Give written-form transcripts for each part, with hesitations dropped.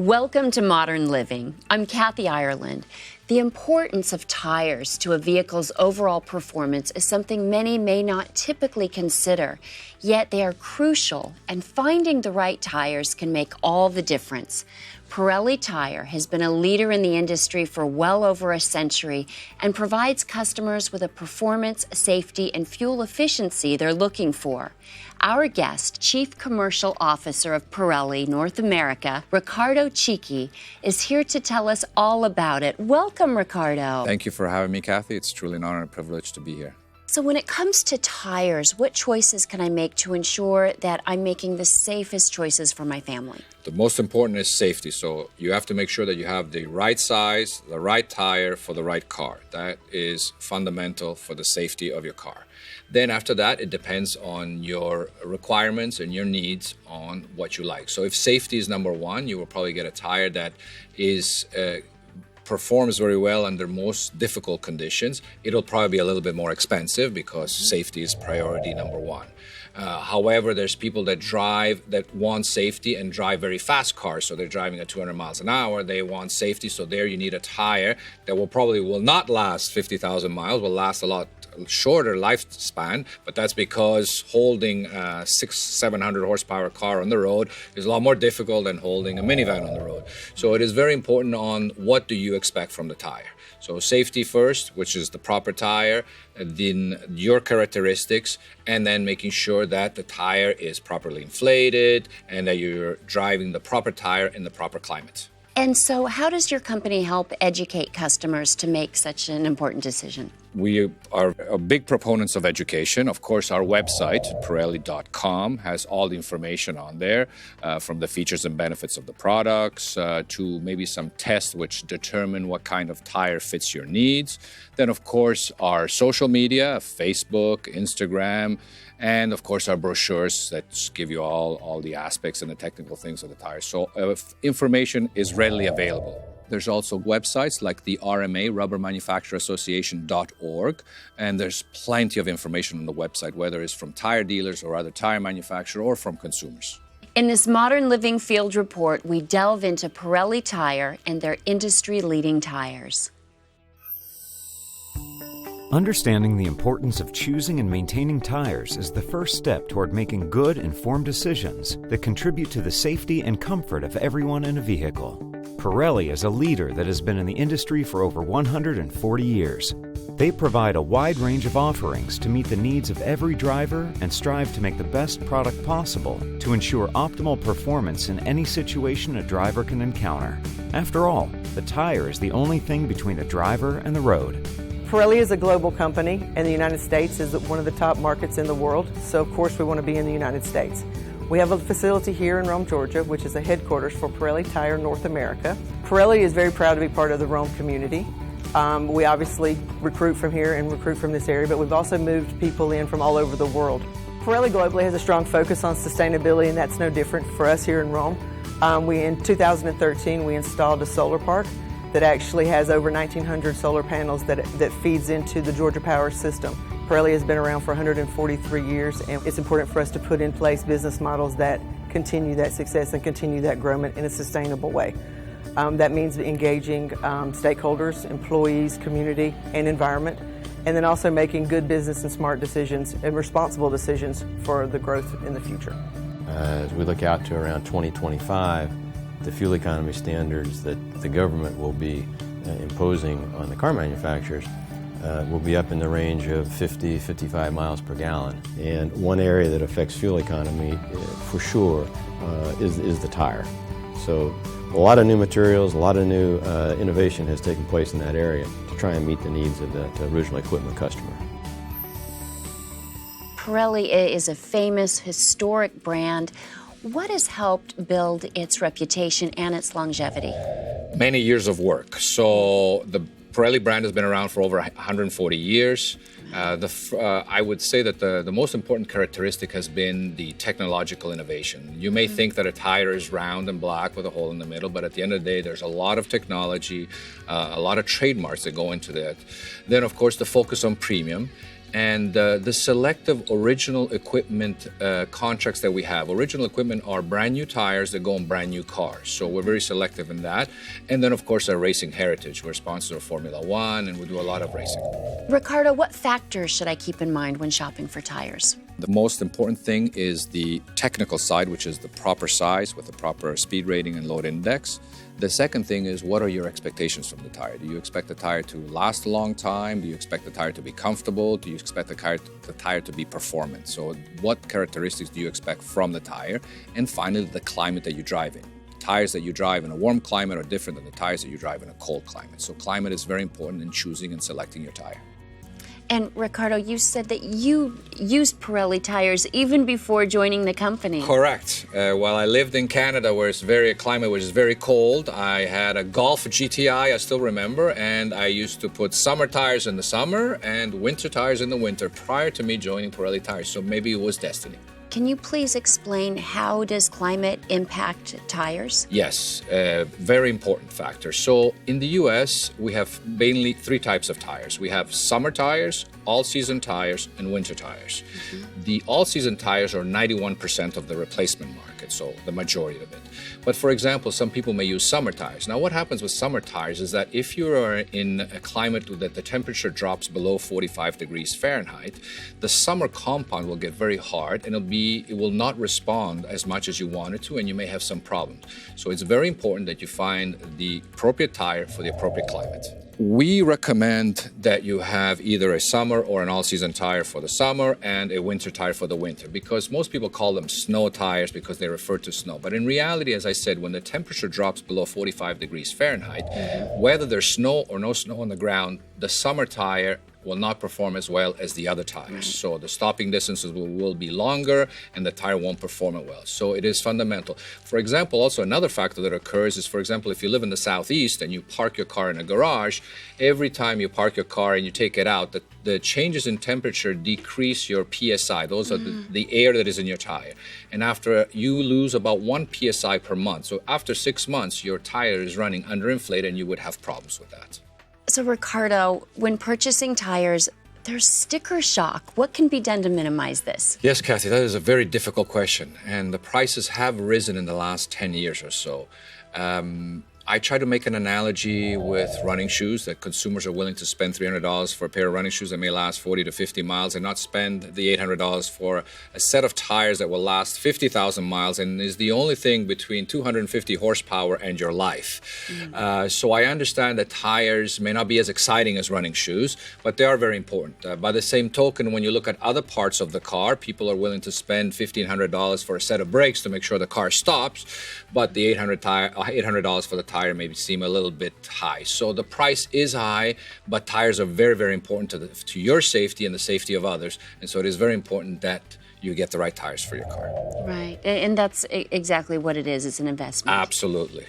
Welcome to Modern Living. I'm Kathy Ireland. The importance of tires to a vehicle's overall performance is something many may not typically consider, yet they are crucial, and finding the right tires can make all the difference. Pirelli Tire has been a leader in the industry for well over a century and provides customers with a performance, safety, and fuel efficiency they're looking for. Our guest, Chief Commercial Officer of Pirelli North America, Riccardo Cichi, is here to tell us all about it. Welcome, Riccardo. Thank you for having me, Kathy. It's truly an honor and a privilege to be here. So when it comes to tires, what choices can I make to ensure that I'm making the safest choices for my family? The most important is safety. So you have to make sure that you have the right size, the right tire for the right car. That is fundamental for the safety of your car. Then after that, it depends on your requirements and your needs on what you like. So if safety is number one, you will probably get a tire that is performs very well under most difficult conditions. It'll probably be a little bit more expensive because safety is priority number one. However, there's people that want safety and drive very fast cars. So they're driving at 200 miles an hour. They want safety. So there you need a tire that will not last 50,000 miles, will last a lot shorter lifespan, but that's because holding a 600-700 horsepower car on the road is a lot more difficult than holding a minivan on the road. So it is very important on what do you expect from the tire. So safety first, which is the proper tire, then your characteristics, and then making sure that the tire is properly inflated and that you're driving the proper tire in the proper climate. And so how does your company help educate customers to make such an important decision? We are big proponents of education. Of course, our website, Pirelli.com, has all the information on there, from the features and benefits of the products to maybe some tests which determine what kind of tire fits your needs. Then, of course, our social media, Facebook, Instagram, and of course our brochures that give you all the aspects and the technical things of the tire. So information is readily available. There's also websites like the RMA, Rubber Manufacturer Association.org, and there's plenty of information on the website, whether it's from tire dealers or other tire manufacturers or from consumers. In this Modern Living Field Report, we delve into Pirelli Tire and their industry-leading tires. Understanding the importance of choosing and maintaining tires is the first step toward making good, informed decisions that contribute to the safety and comfort of everyone in a vehicle. Pirelli is a leader that has been in the industry for over 140 years. They provide a wide range of offerings to meet the needs of every driver and strive to make the best product possible to ensure optimal performance in any situation a driver can encounter. After all, the tire is the only thing between the driver and the road. Pirelli is a global company, and the United States is one of the top markets in the world, so of course we want to be in the United States. We have a facility here in Rome, Georgia, which is the headquarters for Pirelli Tire North America. Pirelli is very proud to be part of the Rome community. We obviously recruit from here and recruit from this area, but we've also moved people in from all over the world. Pirelli globally has a strong focus on sustainability, and that's no different for us here in Rome. In 2013, we installed a solar park that actually has over 1,900 solar panels that feeds into the Georgia Power system. Pirelli has been around for 143 years, and it's important for us to put in place business models that continue that success and continue that growth in a sustainable way. That means engaging stakeholders, employees, community, and environment, and then also making good business and smart decisions and responsible decisions for the growth in the future. As we look out to around 2025, the fuel economy standards that the government will be imposing on the car manufacturers will be up in the range of 50-55 miles per gallon. And one area that affects fuel economy for sure is the tire. So a lot of new materials, a lot of new innovation has taken place in that area to try and meet the needs of that original equipment customer. Pirelli is a famous, historic brand. What has helped build its reputation and its longevity? Many years of work. So the Pirelli brand has been around for over 140 years. I would say that the most important characteristic has been the technological innovation. You may think that a tire is round and black with a hole in the middle, but at the end of the day, there's a lot of technology, a lot of trademarks that go into that. Then, of course, the focus on premium. And the selective original equipment contracts that we have. Original equipment are brand new tires that go on brand new cars. So we're very selective in that. And then, of course, our racing heritage. We're sponsors of Formula One, and we do a lot of racing. Ricardo, what factors should I keep in mind when shopping for tires? The most important thing is the technical side, which is the proper size with the proper speed rating and load index. The second thing is, what are your expectations from the tire? Do you expect the tire to last a long time? Do you expect the tire to be comfortable? Do you expect the tire to be performant? So what characteristics do you expect from the tire? And finally, the climate that you drive in. Tires that you drive in a warm climate are different than the tires that you drive in a cold climate. So climate is very important in choosing and selecting your tire. And Riccardo, you said that you used Pirelli tires even before joining the company. Correct. While I lived in Canada, where it's a climate which is very cold, I had a Golf GTI, I still remember, and I used to put summer tires in the summer and winter tires in the winter prior to me joining Pirelli tires. So maybe it was destiny. Can you please explain how does climate impact tires? Yes, very important factor. So in the US, we have mainly three types of tires. We have summer tires, all-season tires, and winter tires. The all-season tires are 91% of the replacement market, so the majority of it. But for example, some people may use summer tires. Now what happens with summer tires is that if you are in a climate that the temperature drops below 45 degrees Fahrenheit, the summer compound will get very hard and it will not respond as much as you want it to, and you may have some problems. So it's very important that you find the appropriate tire for the appropriate climate. We recommend that you have either a summer or an all-season tire for the summer and a winter tire for the winter, because most people call them snow tires because they refer to snow. But in reality, as I said, when the temperature drops below 45 degrees Fahrenheit, whether there's snow or no snow on the ground, the summer tire will not perform as well as the other tires. So the stopping distances will be longer and the tire won't perform it well. So it is fundamental. For example, also another factor that occurs is, for example, if you live in the southeast and you park your car in a garage, every time you park your car and you take it out, the changes in temperature decrease your PSI. Those are the air that is in your tire. And after you lose about 1 PSI per month. So after 6 months, your tire is running underinflated and you would have problems with that. So Riccardo, when purchasing tires, there's sticker shock. What can be done to minimize this? Yes, Kathy, that is a very difficult question. And the prices have risen in the last 10 years or so. I try to make an analogy with running shoes, that consumers are willing to spend $300 for a pair of running shoes that may last 40 to 50 miles and not spend the $800 for a set of tires that will last 50,000 miles and is the only thing between 250 horsepower and your life. So I understand that tires may not be as exciting as running shoes, but they are very important. By the same token, when you look at other parts of the car, people are willing to spend $1,500 for a set of brakes to make sure the car stops, but the $800 for the tire maybe seem a little bit high. So the price is high, but tires are very, very important to your safety and the safety of others. And so it is very important that you get the right tires for your car. Right. And that's exactly what it is. It's an investment. Absolutely.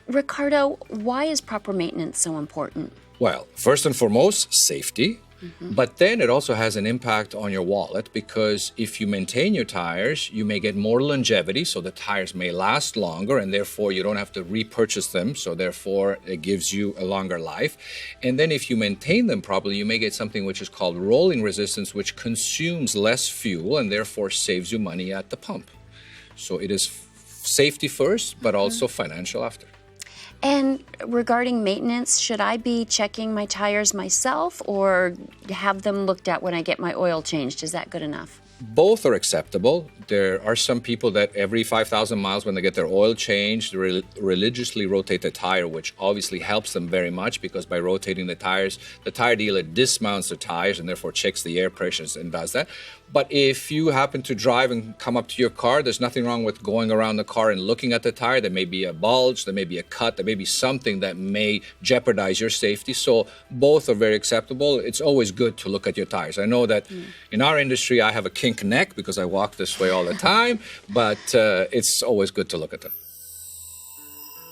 Riccardo, why is proper maintenance so important? Well, first and foremost, safety. But then it also has an impact on your wallet, because if you maintain your tires, you may get more longevity, so the tires may last longer and therefore you don't have to repurchase them, so therefore it gives you a longer life. And then if you maintain them properly, you may get something which is called rolling resistance, which consumes less fuel and therefore saves you money at the pump. So it is safety first, but also financial after. And regarding maintenance, should I be checking my tires myself or have them looked at when I get my oil changed? Is that good enough? Both are acceptable. There are some people that every 5,000 miles when they get their oil changed, religiously rotate the tire, which obviously helps them very much, because by rotating the tires, the tire dealer dismounts the tires and therefore checks the air pressures and does that. But if you happen to drive and come up to your car, there's nothing wrong with going around the car and looking at the tire. There may be a bulge, there may be a cut, there may be something that may jeopardize your safety. So both are very acceptable. It's always good to look at your tires. I know that in our industry, I have a kink neck because I walk this way all the time, but it's always good to look at them.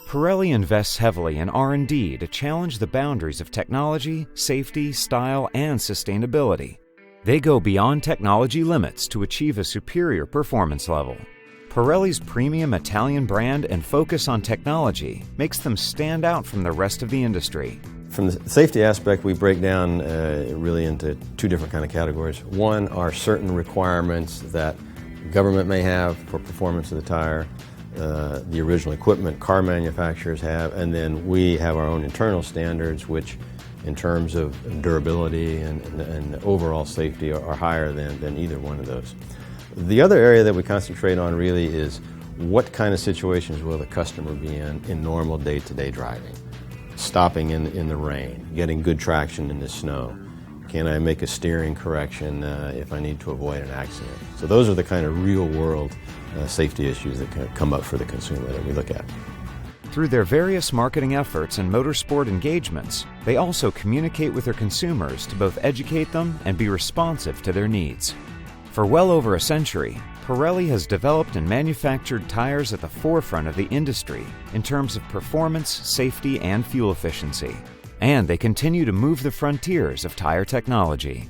Pirelli invests heavily in R&D to challenge the boundaries of technology, safety, style, and sustainability. They go beyond technology limits to achieve a superior performance level. Pirelli's premium Italian brand and focus on technology makes them stand out from the rest of the industry. From the safety aspect, we break down really into two different kind of categories. One are certain requirements that government may have for performance of the tire, the original equipment car manufacturers have, and then we have our own internal standards, which in terms of durability and overall safety are higher than either one of those. The other area that we concentrate on really is what kind of situations will the customer be in normal day-to-day driving. Stopping in the rain, getting good traction in the snow. Can I make a steering correction if I need to avoid an accident? So those are the kind of real-world safety issues that come up for the consumer that we look at. Through their various marketing efforts and motorsport engagements, they also communicate with their consumers to both educate them and be responsive to their needs. For well over a century, Pirelli has developed and manufactured tires at the forefront of the industry in terms of performance, safety, and fuel efficiency. And they continue to move the frontiers of tire technology.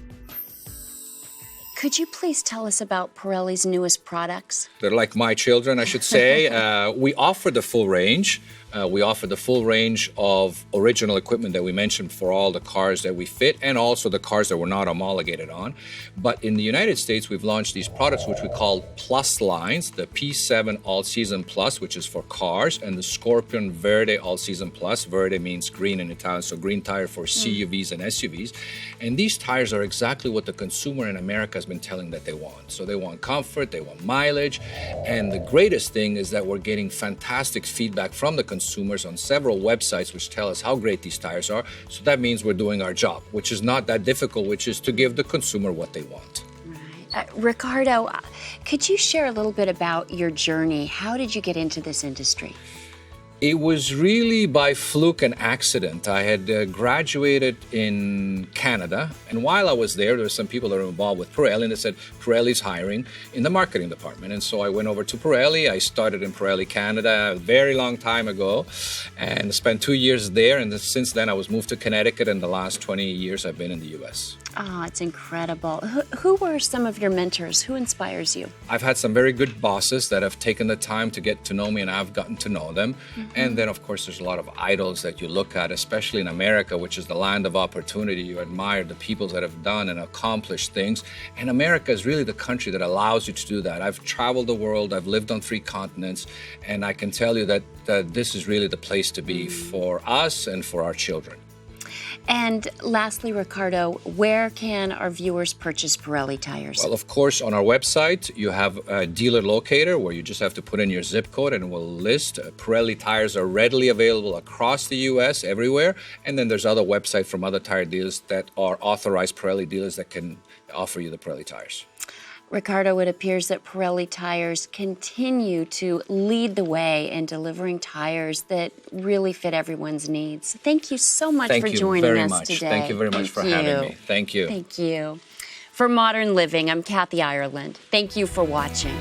Could you please tell us about Pirelli's newest products? They're like my children, I should say. We offer the full range. We offer the full range of original equipment that we mentioned for all the cars that we fit and also the cars that we're not homologated on. But in the United States, we've launched these products which we call Plus lines, the P7 All Season Plus, which is for cars, and the Scorpion Verde All Season Plus. Verde means green in Italian, so green tire for CUVs and SUVs. And these tires are exactly what the consumer in America has been telling that they want. So they want comfort, they want mileage, and the greatest thing is that we're getting fantastic feedback from the consumers on several websites which tell us how great these tires are. So that means we're doing our job, which is not that difficult, which is to give the consumer what they want. Right. Riccardo, could you share a little bit about your journey? How did you get into this industry? It was really by fluke and accident. I had graduated in Canada, and while I was there were some people that were involved with Pirelli, and they said, Pirelli's hiring in the marketing department. And so I went over to Pirelli. I started in Pirelli Canada a very long time ago, and spent 2 years there, and since then I was moved to Connecticut, and the last 20 years I've been in the U.S. Oh, it's incredible. Who were some of your mentors? Who inspires you? I've had some very good bosses that have taken the time to get to know me, and I've gotten to know them. And then, of course, there's a lot of idols that you look at, especially in America, which is the land of opportunity. You admire the people that have done and accomplished things. And America is really the country that allows you to do that. I've traveled the world. I've lived on 3 continents. And I can tell you that this is really the place to be for us and for our children. And lastly, Riccardo, where can our viewers purchase Pirelli tires? Well, of course, on our website, you have a dealer locator where you just have to put in your zip code and it will list. Pirelli tires are readily available across the U.S., everywhere. And then there's other websites from other tire dealers that are authorized Pirelli dealers that can offer you the Pirelli tires. Riccardo, it appears that Pirelli tires continue to lead the way in delivering tires that really fit everyone's needs. Thank you so much for joining us today. Thank you very much for having me. Thank you. Thank you. For Modern Living, I'm Kathy Ireland. Thank you for watching.